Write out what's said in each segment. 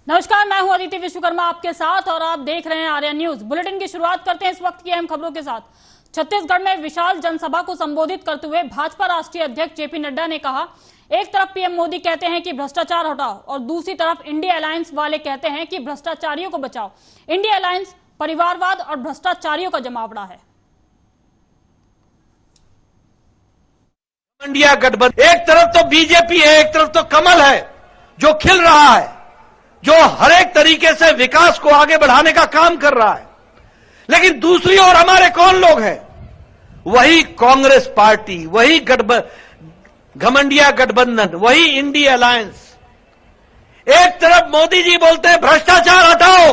नमस्कार, मैं हूं अदिति विश्वकर्मा आपके साथ और आप देख रहे हैं आर्या न्यूज। बुलेटिन की शुरुआत करते हैं इस वक्त की अहम खबरों के साथ। छत्तीसगढ़ में विशाल जनसभा को संबोधित करते हुए भाजपा राष्ट्रीय अध्यक्ष जेपी नड्डा ने कहा, एक तरफ पीएम मोदी कहते हैं कि भ्रष्टाचार हटाओ और दूसरी तरफ इंडिया अलायंस वाले कहते हैं कि भ्रष्टाचारियों को बचाओ। इंडिया अलायंस परिवारवाद और भ्रष्टाचारियों का जमावड़ा है। इंडिया गठबंधन, एक तरफ तो बीजेपी है, एक तरफ तो कमल है जो खिल रहा है, जो हर एक तरीके से विकास को आगे बढ़ाने का काम कर रहा है। लेकिन दूसरी ओर हमारे कौन लोग हैं? वही कांग्रेस पार्टी, वही घमंडिया गठबंधन, वही इंडिया अलायंस। एक तरफ मोदी जी बोलते हैं भ्रष्टाचार हटाओ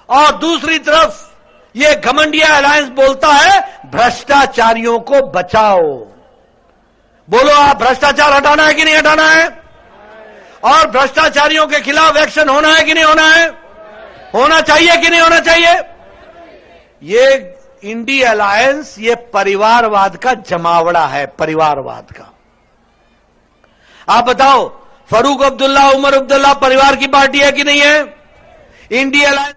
और दूसरी तरफ ये घमंडिया अलायंस बोलता है भ्रष्टाचारियों को बचाओ। बोलो, आप भ्रष्टाचार हटाना है कि नहीं हटाना है? और भ्रष्टाचारियों के खिलाफ एक्शन होना है कि नहीं होना है? होना चाहिए कि नहीं होना चाहिए? ये इंडिया अलायंस ये परिवारवाद का जमावड़ा है, परिवारवाद का। आप बताओ, फरूक अब्दुल्ला, उमर अब्दुल्ला परिवार की पार्टी है कि नहीं है? India alliance.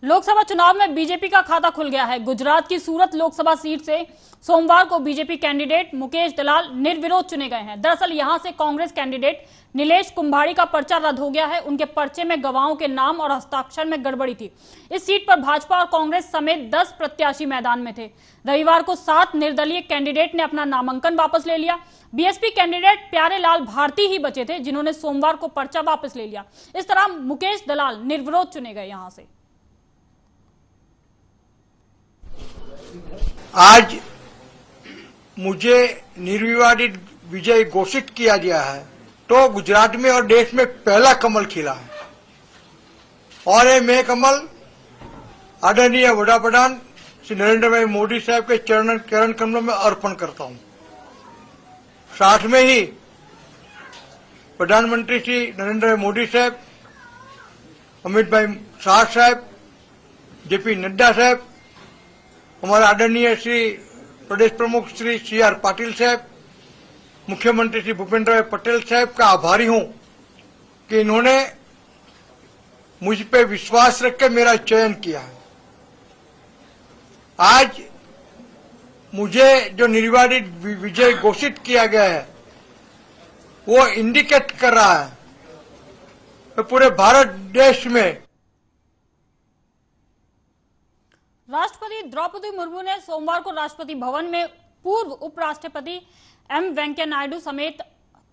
लोकसभा चुनाव में बीजेपी का खाता खुल गया है। गुजरात की सूरत लोकसभा सीट से सोमवार को बीजेपी कैंडिडेट मुकेश दलाल निर्विरोध चुने गए हैं। दरअसल यहां से कांग्रेस कैंडिडेट नीलेश कुंभाड़ी का पर्चा रद्द हो गया है। उनके पर्चे में गवाहों के नाम और हस्ताक्षर में गड़बड़ी थी। इस सीट पर भाजपा और कांग्रेस समेत 10 प्रत्याशी मैदान में थे। रविवार को 7 निर्दलीय कैंडिडेट ने अपना नामांकन वापस ले लिया। बीएसपी कैंडिडेट प्यारे लाल भारती ही बचे थे जिन्होंने सोमवार को पर्चा वापस ले लिया। इस तरह मुकेश दलाल निर्विरोध चुने गए। यहां से आज मुझे निर्विवादित विजय घोषित किया गया है तो गुजरात में और देश में पहला कमल खिला है और ये मैं कमल आदरणीय वडाप्रधान श्री नरेंद्र भाई मोदी साहब के चरण कमलों में अर्पण करता हूं। साथ में ही प्रधानमंत्री श्री नरेंद्र भाई मोदी साहब, अमित भाई शाह साहब, जेपी नड्डा साहब, हमारे आदरणीय श्री प्रदेश प्रमुख श्री CR पाटिल साहब, मुख्यमंत्री श्री भूपेंद्र भाई पटेल साहब का आभारी हूं कि इन्होंने मुझ पे विश्वास रख के मेरा चयन किया है। आज मुझे जो निर्विवादित विजय घोषित किया गया है वो इंडिकेट कर रहा है कि पूरे भारत देश में राष्ट्रपति द्रौपदी मुर्मू ने सोमवार को राष्ट्रपति भवन में पूर्व उपराष्ट्रपति एम वेंकैया नायडू समेत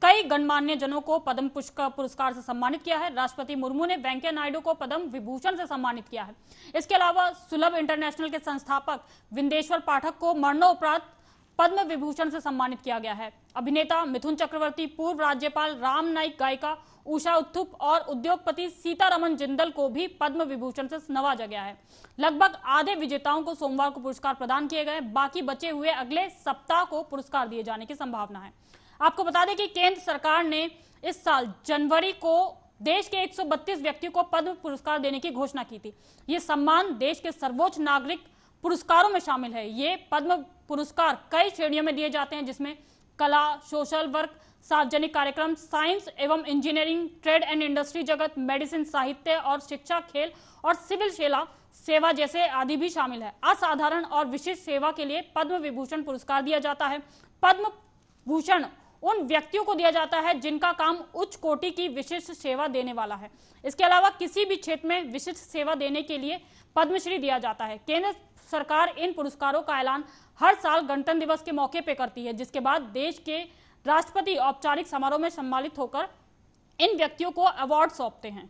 कई गणमान्य जनों को पद्म पुरस्कार से सम्मानित किया है। राष्ट्रपति मुर्मू ने वेंकैया नायडू को पद्म विभूषण से सम्मानित किया है। इसके अलावा सुलभ इंटरनेशनल के संस्थापक विंदेश्वर पाठक को मरणोपरांत पद्म विभूषण से सम्मानित किया गया है। अभिनेता मिथुन चक्रवर्ती, पूर्व राज्यपाल राम नाईक, गायिका उषा उत्थुप और उद्योगपति सीतारमन जिंदल को भी पद्म विभूषण से नवाजा गया है। लगभग आधे विजेताओं को सोमवार को पुरस्कार प्रदान किए गए। बाकी बचे हुए अगले सप्ताह को पुरस्कार दिए जाने की संभावना है। आपको बता दें कि केंद्र सरकार ने इस साल जनवरी को देश के 132 व्यक्तियों को पद्म पुरस्कार देने की घोषणा की थी। ये सम्मान देश के सर्वोच्च नागरिक पुरस्कारों में शामिल है। ये पद्म पुरस्कार कई श्रेणियों में दिए जाते हैं जिसमें कला, सोशल वर्क, सार्वजनिक कार्यक्रम, साइंस एवं इंजीनियरिंग, ट्रेड एंड इंडस्ट्री जगत, मेडिसिन, साहित्य और शिक्षा, खेल और सिविल सेवा जैसे आदि भी शामिल है। असाधारण और विशिष्ट सेवा के लिए पद्म विभूषण पुरस्कार दिया जाता है। पद्म भूषण उन व्यक्तियों को दिया जाता है जिनका काम उच्च कोटि की विशिष्ट सेवा देने वाला है। इसके अलावा किसी भी क्षेत्र में विशिष्ट सेवा देने के लिए पद्मश्री दिया जाता है। केंद्र सरकार इन पुरस्कारों का ऐलान हर साल गणतंत्र दिवस के मौके पर करती है, जिसके बाद देश के राष्ट्रपति औपचारिक समारोह में सम्मानित होकर इन व्यक्तियों को अवार्ड सौंपते हैं।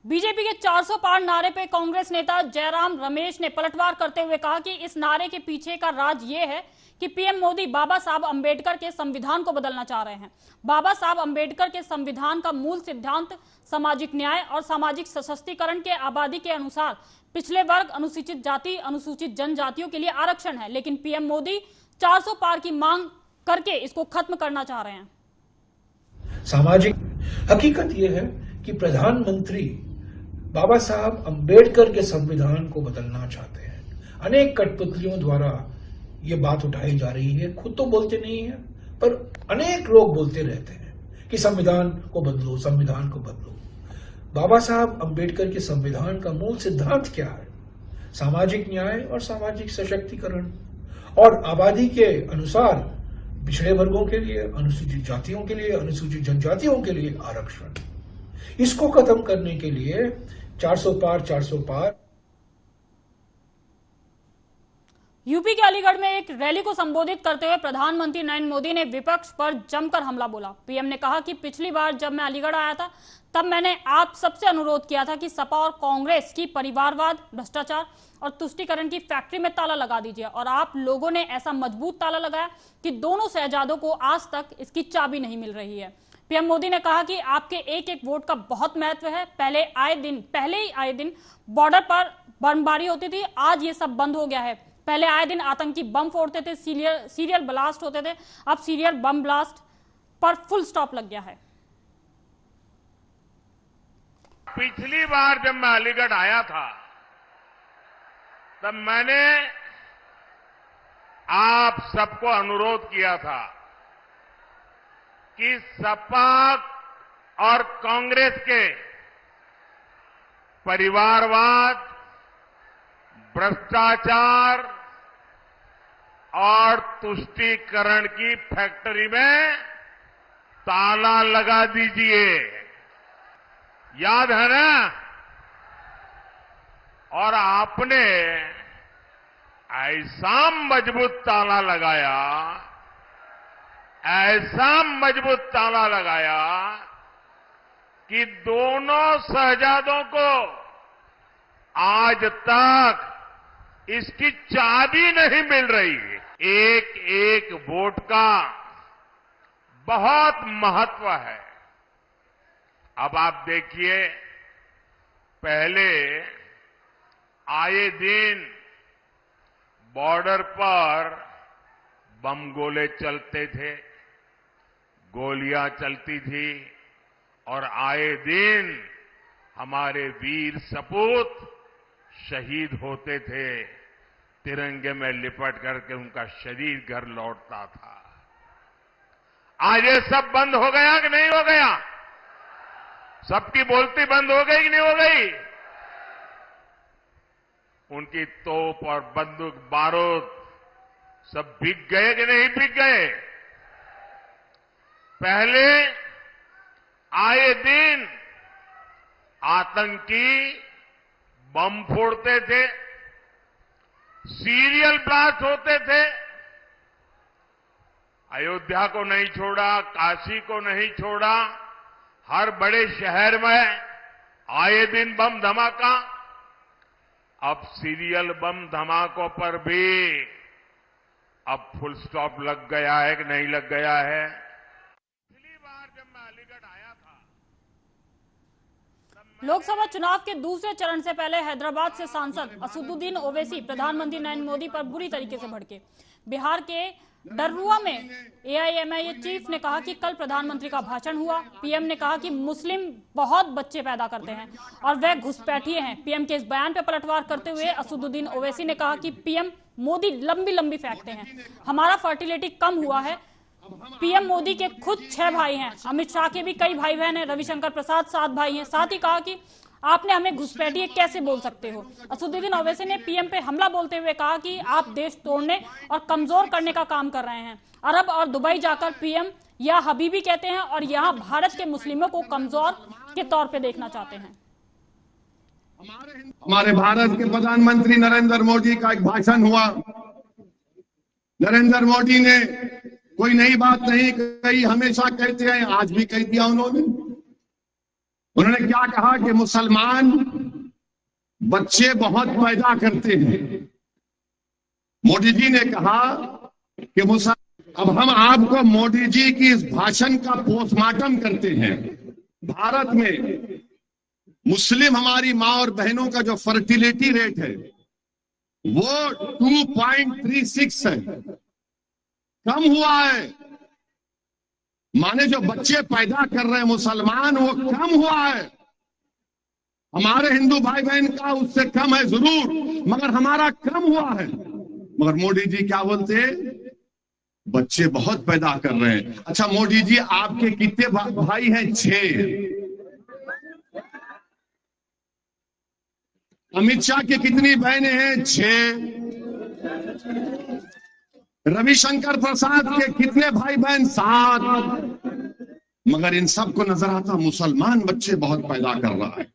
बीजेपी के 400 पार नारे पे कांग्रेस नेता जयराम रमेश ने पलटवार करते हुए कहा कि इस नारे के पीछे का राज ये है कि पीएम मोदी बाबा साहब अंबेडकर के संविधान को बदलना चाह रहे हैं। बाबा साहब अंबेडकर के संविधान का मूल सिद्धांत सामाजिक न्याय और सामाजिक सशक्तिकरण के आबादी के अनुसार पिछले वर्ग, अनुसूचित जाति, अनुसूचित जनजातियों के लिए आरक्षण है, लेकिन पीएम मोदी 400 पार की मांग करके इसको खत्म करना चाह रहे हैं। सामाजिक हकीकत यह है कि प्रधानमंत्री बाबा साहब अंबेडकर के संविधान को बदलना चाहते हैं। अनेक कठपुतलियों द्वारा ये बात उठाई जा रही है, खुद तो बोलते नहीं है पर अनेक लोग बोलते रहते हैं कि संविधान को बदलो, संविधान को बदलो। बाबा साहब अंबेडकर के संविधान का मूल सिद्धांत क्या है? सामाजिक न्याय और सामाजिक सशक्तिकरण और आबादी के अनुसार पिछड़े वर्गों के लिए, अनुसूचित जातियों के लिए, अनुसूचित जनजातियों के लिए आरक्षण। इसको खत्म करने के लिए 400 पार। यूपी के अलीगढ़ में एक रैली को संबोधित करते हुए प्रधानमंत्री नरेंद्र मोदी ने विपक्ष पर जमकर हमला बोला। पीएम ने कहा कि पिछली बार जब मैं अलीगढ़ आया था तब मैंने आप सबसे अनुरोध किया था कि सपा और कांग्रेस की परिवारवाद, भ्रष्टाचार और तुष्टीकरण की फैक्ट्री में ताला लगा दीजिए, और आप लोगों ने ऐसा मजबूत ताला लगाया कि दोनों शहजादों को आज तक इसकी चाबी नहीं मिल रही है। पीएम मोदी ने कहा कि आपके एक एक वोट का बहुत महत्व है। पहले ही आए दिन बॉर्डर पर बमबारी होती थी, आज ये सब बंद हो गया है। पहले आए दिन आतंकी बम फोड़ते थे, सीरियल ब्लास्ट होते थे, अब सीरियल बम ब्लास्ट पर फुल स्टॉप लग गया है। पिछली बार जब मैं अलीगढ़ आया था तब मैंने आप सबको अनुरोध किया था कि सपा और कांग्रेस के परिवारवाद, भ्रष्टाचार और तुष्टीकरण की फैक्ट्री में ताला लगा दीजिए। याद है ना? और आपने ऐसा मजबूत ताला लगाया, ऐसा मजबूत ताला लगाया कि दोनों शहजादों को आज तक इसकी चाबी नहीं मिल रही। एक एक वोट का बहुत महत्व है। अब आप देखिए, पहले आए दिन बॉर्डर पर बम गोले चलते थे, गोलियां चलती थी, और आए दिन हमारे वीर सपूत शहीद होते थे, तिरंगे में लिपट करके उनका शरीर घर लौटता था। आज ये सब बंद हो गया कि नहीं हो गया? सबकी बोलती बंद हो गई कि नहीं हो गई? उनकी तोप और बंदूक बारूद सब बिक गए कि नहीं बिक गए? पहले आए दिन आतंकी बम फोड़ते थे, सीरियल ब्लास्ट होते थे, अयोध्या को नहीं छोड़ा, काशी को नहीं छोड़ा, हर बड़े शहर में आए दिन बम धमाका। अब सीरियल बम धमाकों पर भी अब फुल स्टॉप लग गया है कि नहीं लग गया है? पिछली बार जब मैं अलीगढ़ आया था, लोकसभा चुनाव के दूसरे चरण से पहले हैदराबाद से सांसद असदुद्दीन ओवैसी प्रधानमंत्री नरेंद्र मोदी पर बुरी तरीके से भड़के। बिहार के डर्रुआ में एआईएमआईएम चीफ ने कहा कि कल प्रधानमंत्री का भाषण हुआ। पीएम ने कहा कि मुस्लिम बहुत बच्चे पैदा करते हैं और वह घुसपैठिए हैं। पीएम के इस बयान पर पलटवार करते हुए असदुद्दीन ओवैसी ने कहा कि पीएम मोदी लंबी फेंकते हैं, हमारा फर्टिलिटी कम हुआ है। पीएम मोदी के खुद 6 भाई हैं, अमित शाह के भी कई भाई बहन हैं, रविशंकर प्रसाद 7 भाई हैं। साथ ही कहा कि आपने हमें घुसपैठिए कैसे बोल सकते हो। असदुद्दीन ओवैसी ने पीएम पे हमला बोलते हुए कहा कि आप देश तोड़ने और कमजोर करने का काम कर रहे हैं। अरब और दुबई जाकर पीएम या हबीबी कहते हैं और यहाँ भारत के मुस्लिमों को कमजोर के तौर पे देखना चाहते हैं। हमारे भारत के प्रधानमंत्री नरेंद्र मोदी का एक भाषण हुआ। नरेंद्र मोदी ने कोई नई बात नहीं कही, हमेशा कहते हैं, आज भी कह दिया उन्होंने क्या कहा कि मुसलमान बच्चे बहुत पैदा करते हैं। मोदी जी ने कहा कि अब हम आपको मोदी जी की इस भाषण का पोस्टमार्टम करते हैं। भारत में मुस्लिम हमारी मां और बहनों का जो फर्टिलिटी रेट है वो 2.36 है, कम हुआ है। माने जो बच्चे पैदा कर रहे हैं मुसलमान, वो कम हुआ है। हमारे हिंदू भाई बहन का उससे कम है जरूर, मगर हमारा कम हुआ है। मगर मोदी जी क्या बोलते हैं, बच्चे बहुत पैदा कर रहे हैं। अच्छा मोदी जी, आपके कितने भाई हैं? 6। अमित शाह के कितनी बहनें हैं? 6। रविशंकर प्रसाद के कितने भाई बहन? 7। मगर इन सबको नजर आता मुसलमान बच्चे बहुत पैदा कर रहा है।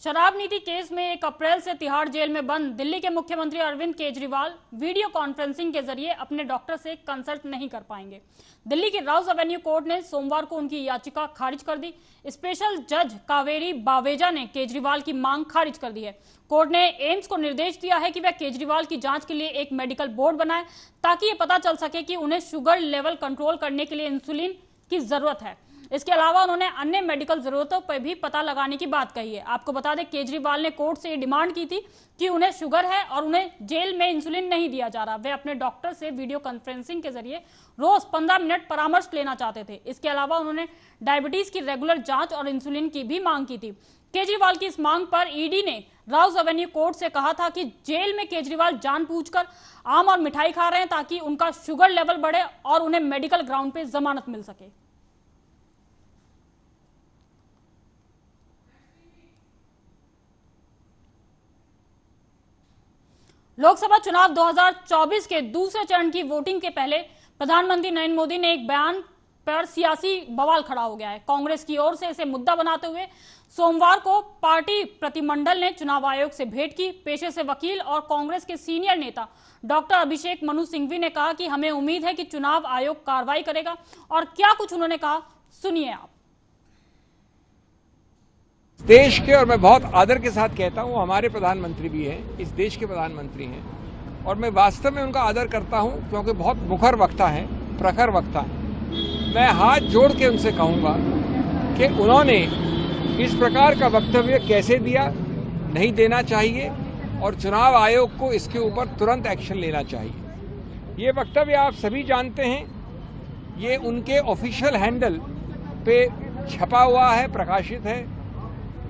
शराब नीति केस में 1 अप्रैल से तिहाड़ जेल में बंद दिल्ली के मुख्यमंत्री अरविंद केजरीवाल वीडियो कॉन्फ्रेंसिंग के जरिए अपने डॉक्टर से कंसल्ट नहीं कर पाएंगे। दिल्ली के राउस एवेन्यू कोर्ट ने सोमवार को उनकी याचिका खारिज कर दी। स्पेशल जज कावेरी बावेजा ने केजरीवाल की मांग खारिज कर दी है। कोर्ट ने एम्स को निर्देश दिया है कि वह केजरीवाल की जांच के लिए एक मेडिकल बोर्ड बनाए ताकि ये पता चल सके कि उन्हें शुगर लेवल कंट्रोल करने के लिए इंसुलिन की जरूरत है। इसके अलावा उन्होंने अन्य मेडिकल जरूरतों पर भी पता लगाने की बात कही है। आपको बता दें, केजरीवाल ने कोर्ट से ये डिमांड की थी कि उन्हें शुगर है और उन्हें जेल में इंसुलिन नहीं दिया जा रहा। वे अपने डॉक्टर से वीडियो कॉन्फ्रेंसिंग के जरिए रोज 15 मिनट परामर्श लेना चाहते थे। इसके अलावा उन्होंने डायबिटीज की रेगुलर जांच और इंसुलिन की भी मांग की थी। केजरीवाल की इस मांग पर ईडी ने राउस एवेन्यू कोर्ट से कहा था कि जेल में केजरीवाल जानबूझकर आम और मिठाई खा रहे हैं ताकि उनका शुगर लेवल बढ़े और उन्हें मेडिकल ग्राउंड पे जमानत मिल सके। लोकसभा चुनाव 2024 के दूसरे चरण की वोटिंग के पहले प्रधानमंत्री नरेंद्र मोदी ने एक बयान पर सियासी बवाल खड़ा हो गया है। कांग्रेस की ओर से इसे मुद्दा बनाते हुए सोमवार को पार्टी प्रतिमंडल ने चुनाव आयोग से भेंट की। पेशे से वकील और कांग्रेस के सीनियर नेता डॉक्टर अभिषेक मनु सिंघवी ने कहा कि हमें उम्मीद है कि चुनाव आयोग कार्रवाई करेगा। और क्या कुछ उन्होंने कहा, सुनिए आप। देश के, और मैं बहुत आदर के साथ कहता हूं, हमारे प्रधानमंत्री भी हैं, इस देश के प्रधानमंत्री हैं, और मैं वास्तव में उनका आदर करता हूं क्योंकि बहुत मुखर वक्ता है, प्रखर वक्ता है। मैं हाथ जोड़ के उनसे कहूंगा कि उन्होंने इस प्रकार का वक्तव्य कैसे दिया, नहीं देना चाहिए और चुनाव आयोग को इसके ऊपर तुरंत एक्शन लेना चाहिए। ये वक्तव्य आप सभी जानते हैं, ये उनके ऑफिशियल हैंडल पे छपा हुआ है, प्रकाशित है।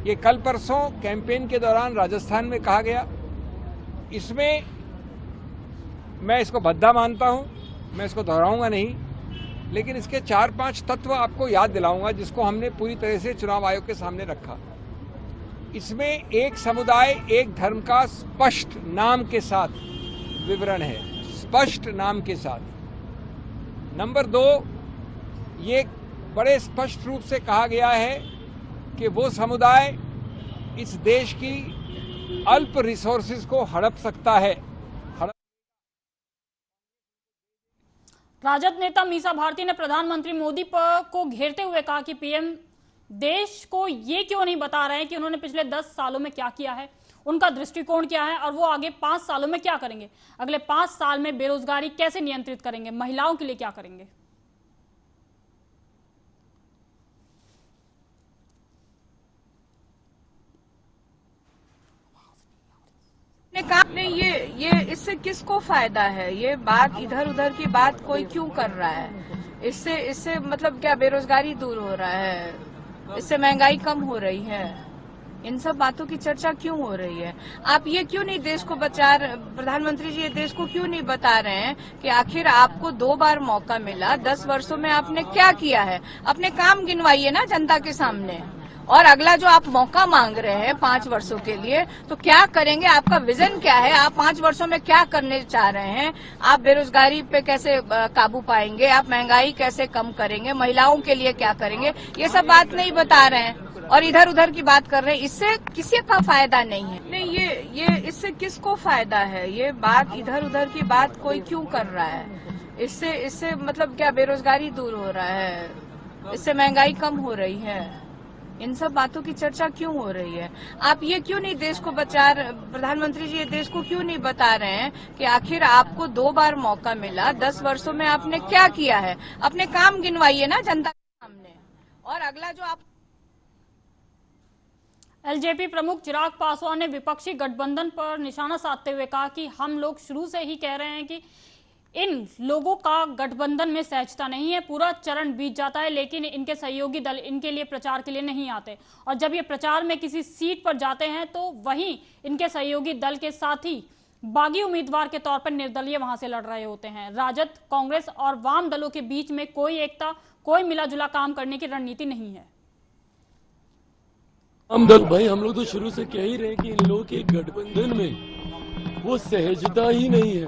ये कल परसों कैंपेन के दौरान राजस्थान में कहा गया। इसमें मैं इसको भद्दा मानता हूं, मैं इसको दोहराऊंगा नहीं, लेकिन इसके 4-5 तत्व आपको याद दिलाऊंगा जिसको हमने पूरी तरह से चुनाव आयोग के सामने रखा। इसमें एक समुदाय एक धर्म का स्पष्ट नाम के साथ विवरण है, स्पष्ट नाम के साथ। नंबर 2, ये बड़े स्पष्ट रूप से कहा गया है कि वो समुदाय इस देश की अल्प रिसोर्सेज को हड़प सकता है। राजद नेता मीसा भारती ने प्रधानमंत्री मोदी को घेरते हुए कहा कि पीएम देश को ये क्यों नहीं बता रहे हैं कि उन्होंने पिछले 10 सालों में क्या किया है, उनका दृष्टिकोण क्या है और वो आगे 5 सालों में क्या करेंगे। अगले 5 साल में बेरोजगारी कैसे नियंत्रित करेंगे, महिलाओं के लिए क्या करेंगे। ने कहा नहीं, ये इससे किसको फायदा है, ये बात इधर उधर की बात कोई क्यों कर रहा है। इससे मतलब क्या बेरोजगारी दूर हो रहा है, इससे महंगाई कम हो रही है, इन सब बातों की चर्चा क्यों हो रही है। आप ये क्यों नहीं देश को प्रधानमंत्री जी ये देश को क्यों नहीं बता रहे हैं कि आखिर आपको 2 बार मौका मिला, 10 वर्षों में आपने क्या किया है। अपने काम गिनवाइए ना जनता के सामने। और अगला जो आप मौका मांग रहे हैं 5 वर्षों के लिए, तो क्या करेंगे, आपका विजन क्या है, आप 5 वर्षों में क्या करने चाह रहे हैं। आप बेरोजगारी पे कैसे काबू पाएंगे, आप महंगाई कैसे कम करेंगे, महिलाओं के लिए क्या करेंगे, ये सब बात नहीं बता रहे हैं और इधर उधर की बात कर रहे हैं। इससे किसी का फायदा नहीं है। नहीं, ये इससे किसको फायदा है, ये बात इधर उधर की बात कोई क्यों कर रहा है। इससे मतलब क्या बेरोजगारी दूर हो रहा है, इससे महंगाई कम हो रही है, इन सब बातों की चर्चा क्यों हो रही है। आप ये क्यों नहीं देश को प्रधानमंत्री जी ये देश को क्यों नहीं बता रहे हैं कि आखिर आपको 2 बार मौका मिला, 10 वर्षों में आपने क्या किया है। अपने काम गिनवाइए ना जनता के सामने। और अगला जो आप एलजेपी प्रमुख चिराग पासवान ने विपक्षी गठबंधन पर निशाना साधते हुए कहा कि हम लोग शुरू से ही कह रहे हैं कि इन लोगों का गठबंधन में सहजता नहीं है। पूरा चरण बीत जाता है लेकिन इनके सहयोगी दल इनके लिए प्रचार के लिए नहीं आते, और जब ये प्रचार में किसी सीट पर जाते हैं तो वहीं इनके सहयोगी दल के साथी बागी उम्मीदवार के तौर पर निर्दलीय वहां से लड़ रहे होते हैं। राजद, कांग्रेस और वाम दलों के बीच में कोई एकता, कोई मिलाजुला काम करने की रणनीति नहीं है। हम दल भाई, हम लोग तो शुरू से कह ही रहे हैं कि इन लोगों के गठबंधन में वो सहजता ही नहीं है।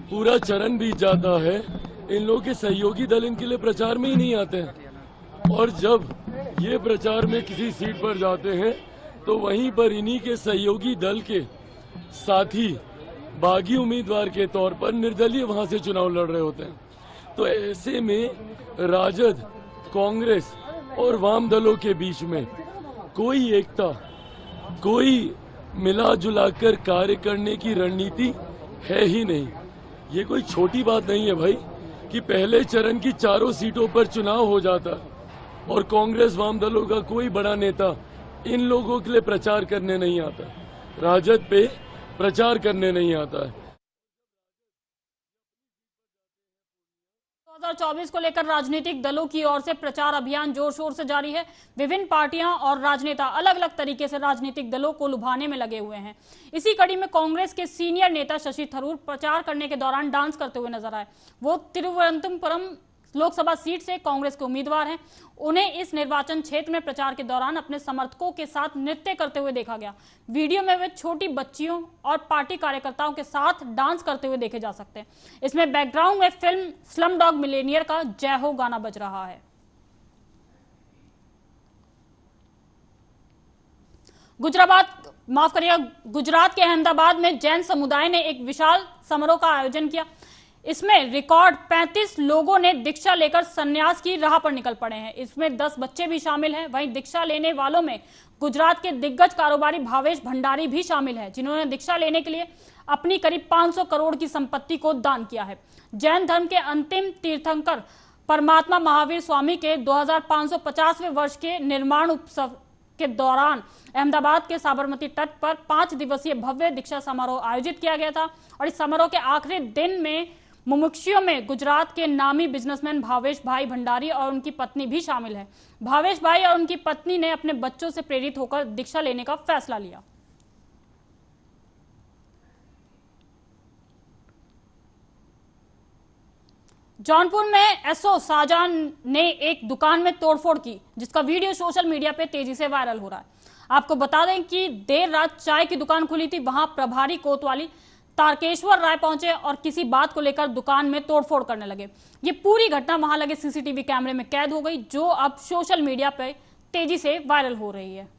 पूरा चरण बीत जाता है, इन लोगों के सहयोगी दल इनके लिए प्रचार में ही नहीं आते हैं, और जब ये प्रचार में किसी सीट पर जाते हैं तो वहीं पर इन्हीं के सहयोगी दल के साथी बागी उम्मीदवार के तौर पर निर्दलीय वहां से चुनाव लड़ रहे होते हैं। तो ऐसे में राजद, कांग्रेस और वाम दलों के बीच में कोई एकता, कोई मिला जुलाकर कार्य करने की रणनीति है ही नहीं। ये कोई छोटी बात नहीं है भाई कि पहले चरण की चारों सीटों पर चुनाव हो जाता और कांग्रेस वाम दलों का कोई बड़ा नेता इन लोगों के लिए प्रचार करने नहीं आता, राजद पे प्रचार करने नहीं आता है। 2024 को लेकर राजनीतिक दलों की ओर से प्रचार अभियान जोर शोर से जारी है। विभिन्न पार्टियां और राजनेता अलग अलग तरीके से राजनीतिक दलों को लुभाने में लगे हुए हैं। इसी कड़ी में कांग्रेस के सीनियर नेता शशि थरूर प्रचार करने के दौरान डांस करते हुए नजर आए। वो तिरुवनंतपुरम लोकसभा सीट से कांग्रेस के उम्मीदवार हैं। उन्हें इस निर्वाचन क्षेत्र में प्रचार के दौरान अपने समर्थकों के साथ नृत्य करते हुए देखा गया। वीडियो में वे छोटी बच्चियों और पार्टी कार्यकर्ताओं के साथ डांस करते हुए देखे जा सकते हैं। इसमें बैकग्राउंड में फिल्म स्लम डॉग मिलेनियर का जय हो गाना बज रहा है। गुजरात के अहमदाबाद में जैन समुदाय ने एक विशाल समारोह का आयोजन किया। इसमें रिकॉर्ड 35 लोगों ने दीक्षा लेकर संन्यास की राह पर निकल पड़े हैं। इसमें 10 बच्चे भी शामिल हैं। वहीं दीक्षा लेने वालों में गुजरात के दिग्गज कारोबारी भावेश भंडारी भी शामिल है, जिन्होंने दीक्षा लेने के लिए अपनी करीब 500 करोड़ की संपत्ति को दान किया है। जैन धर्म के अंतिम तीर्थंकर परमात्मा महावीर स्वामी के 2550वें वर्ष के निर्माण उत्सव के दौरान अहमदाबाद के साबरमती तट पर 5 दिवसीय भव्य दीक्षा समारोह आयोजित किया गया था, और इस समारोह के आखिरी दिन में मुमुक्षुओं में गुजरात के नामी बिजनेसमैन भावेश भाई भंडारी और उनकी पत्नी भी शामिल है। भावेश भाई और उनकी पत्नी ने अपने बच्चों से प्रेरित होकर दीक्षा लेने का फैसला लिया। जौनपुर में एसओ शाहजहां ने एक दुकान में तोड़फोड़ की, जिसका वीडियो सोशल मीडिया पे तेजी से वायरल हो रहा है। आपको बता दें कि देर रात चाय की दुकान खुली थी। वहां प्रभारी कोतवाली तारकेश्वर राय पहुंचे और किसी बात को लेकर दुकान में तोड़फोड़ करने लगे। ये पूरी घटना वहां लगे सीसीटीवी कैमरे में कैद हो गई, जो अब सोशल मीडिया पर तेजी से वायरल हो रही है।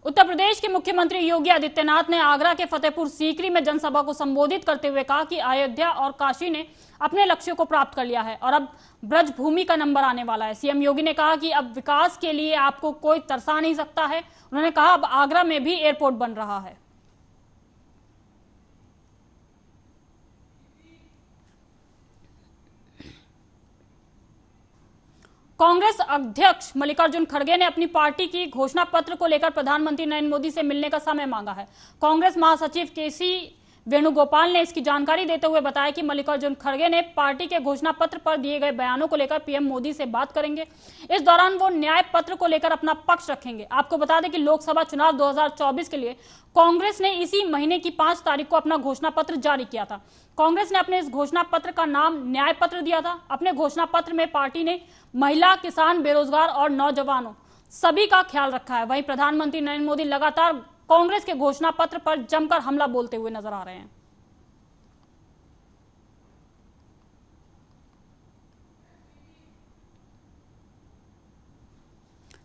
उत्तर प्रदेश के मुख्यमंत्री योगी आदित्यनाथ ने आगरा के फतेहपुर सीकरी में जनसभा को संबोधित करते हुए कहा कि अयोध्या और काशी ने अपने लक्ष्यों को प्राप्त कर लिया है और अब ब्रज भूमि का नंबर आने वाला है। सीएम योगी ने कहा कि अब विकास के लिए आपको कोई तरसा नहीं सकता है। उन्होंने कहा अब आगरा में भी एयरपोर्ट बन रहा है। कांग्रेस अध्यक्ष मल्लिकार्जुन खड़गे ने अपनी पार्टी की घोषणा पत्र को लेकर प्रधानमंत्री नरेंद्र मोदी से मिलने का समय मांगा है। कांग्रेस महासचिव केसी वेणुगोपाल ने इसकी जानकारी देते हुए बताया कि मल्लिकार्जुन खड़गे ने पार्टी के घोषणा पत्र पर दिए गए बयानों को लेकर पीएम मोदी से बात करेंगे। इस दौरान वो न्याय पत्र को लेकर अपना पक्ष रखेंगे। आपको बता दें कि लोकसभा चुनाव 2024 के लिए कांग्रेस ने इसी महीने की 5 तारीख को अपना घोषणा पत्र जारी किया था। कांग्रेस ने अपने इस घोषणा पत्र का नाम न्याय पत्र दिया था। अपने घोषणा पत्र में पार्टी ने महिला, किसान, बेरोजगार और नौजवानों सभी का ख्याल रखा है। वहीं प्रधानमंत्री नरेंद्र मोदी लगातार कांग्रेस के घोषणा पत्र पर जमकर हमला बोलते हुए नजर आ रहे हैं।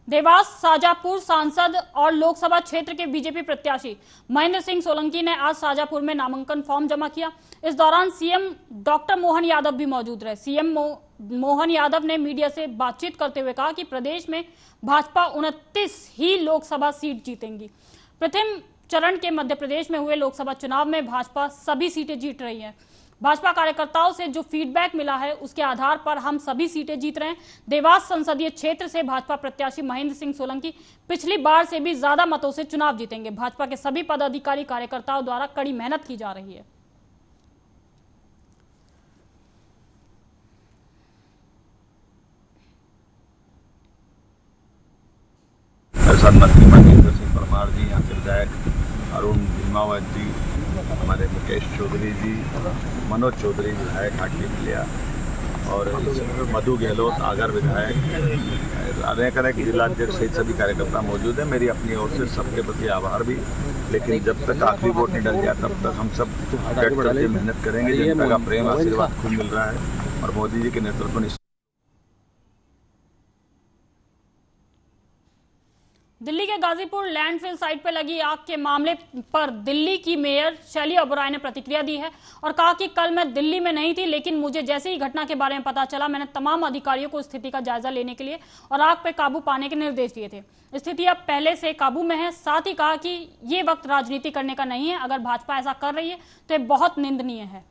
देवास शाजापुर सांसद और लोकसभा क्षेत्र के बीजेपी प्रत्याशी महेंद्र सिंह सोलंकी ने आज शाजापुर में नामांकन फॉर्म जमा किया। इस दौरान सीएम डॉक्टर मोहन यादव भी मौजूद रहे। सीएम मोहन यादव ने मीडिया से बातचीत करते हुए कहा कि प्रदेश में भाजपा 29 ही लोकसभा सीट जीतेंगी। प्रथम चरण के मध्य प्रदेश में हुए लोकसभा चुनाव में भाजपा सभी सीटें जीत रही है। भाजपा कार्यकर्ताओं से जो फीडबैक मिला है उसके आधार पर हम सभी सीटें जीत रहे हैं। देवास संसदीय क्षेत्र से भाजपा प्रत्याशी महेंद्र सिंह सोलंकी पिछली बार से भी ज्यादा मतों से चुनाव जीतेंगे। भाजपा के सभी पदाधिकारी कार्यकर्ताओं द्वारा कड़ी मेहनत की जा रही है। मंत्री महेंद्र सिंह परमार जी, यहाँ के विधायक अरुण भीमावत जी, हमारे मुकेश चौधरी जी, मनोज चौधरी विधायक हाटली मिलिया और मधु गहलोत आगर विधायक, अनेक अनेक जिलाध्यक्ष सहित सभी कार्यकर्ता मौजूद हैं। मेरी अपनी ओर से सबके प्रति आभार भी, लेकिन जब तक आखिरी वोट नहीं डल जाए तब तक हम सब डट करके मेहनत करेंगे। जनता का प्रेम आशीर्वाद खूब मिल रहा है और मोदी जी के नेतृत्व में। दिल्ली के गाजीपुर लैंडफिल साइट पर लगी आग के मामले पर दिल्ली की मेयर शैली ओबराय ने प्रतिक्रिया दी है और कहा कि कल मैं दिल्ली में नहीं थी, लेकिन मुझे जैसे ही घटना के बारे में पता चला मैंने तमाम अधिकारियों को स्थिति का जायजा लेने के लिए और आग पर काबू पाने के निर्देश दिए थे। स्थिति अब पहले से काबू में है। साथ ही कहा कि ये वक्त राजनीति करने का नहीं है। अगर भाजपा ऐसा कर रही है तो ये बहुत निंदनीय है।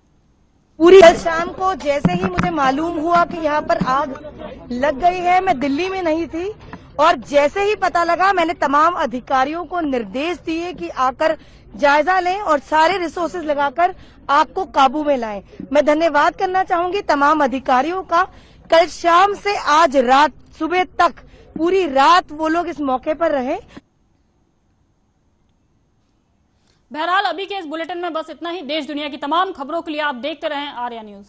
पूरी कल शाम को जैसे ही मुझे मालूम हुआ कि यहाँ पर आग लग गई है, मैं दिल्ली में नहीं थी और जैसे ही पता लगा मैंने तमाम अधिकारियों को निर्देश दिए कि आकर जायजा लें और सारे रिसोर्सेज लगाकर आग को काबू में लाएं। मैं धन्यवाद करना चाहूंगी तमाम अधिकारियों का। कल शाम से आज रात सुबह तक पूरी रात वो लोग इस मौके पर रहे। बहरहाल अभी के इस बुलेटिन में बस इतना ही। देश दुनिया की तमाम खबरों के लिए आप देखते रहें आर्या न्यूज।